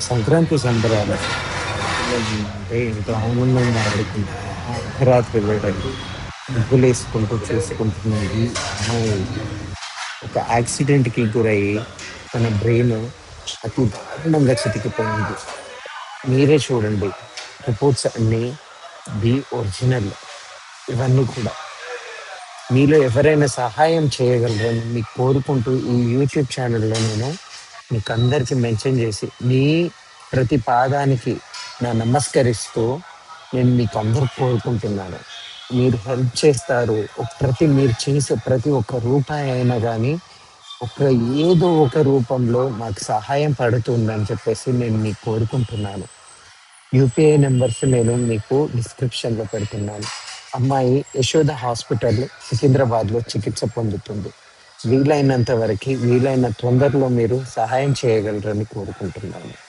సంక్రాంతి సంబరాలు అంటే ఎంతో ఆనందంగా ఆడుకుంటున్నాం. అర్ధరాత్రి వేళలు ముగ్గులేసుకుంటూ చూసుకుంటున్నది అమ్మాయి ఒక యాక్సిడెంట్‌కి గురయ్యి తన బ్రెయిన్ అతి దారుణంగా చితికిపోయింది. మీరే చూడండి. రిపోర్ట్స్ అన్నీ ఒరిజినల్ ఇవన్నీ కూడా. మీలో ఎవరైనా సహాయం చేయగలరని మీకు కోరుకుంటూ ఈ యూట్యూబ్ ఛానల్‌లో నేను మీకందరికి మెన్షన్ చేసి, మీ ప్రతి పాదానికి నా నమస్కరిస్తూ నేను మీకు అందరికి కోరుకుంటున్నాను. మీరు హెల్ప్ చేస్తారు. మీరు చేసే ప్రతి ఒక్క రూపాయి అయినా గానీ, ఒక ఏదో ఒక రూపంలో మాకు సహాయం పడుతుందని చెప్పేసి నేను మీకు కోరుకుంటున్నాను. యూపీఐ నంబర్స్ నేను మీకు డిస్క్రిప్షన్‌లో పెడుతున్నాను. అమ్మాయి యశోద హాస్పిటల్ సికింద్రాబాద్‌లో చికిత్స పొందుతుంది. వీలైనంత వరకి, వీలైన తొందరలో మీరు సహాయం చేయగలరని కోరుకుంటున్నాను.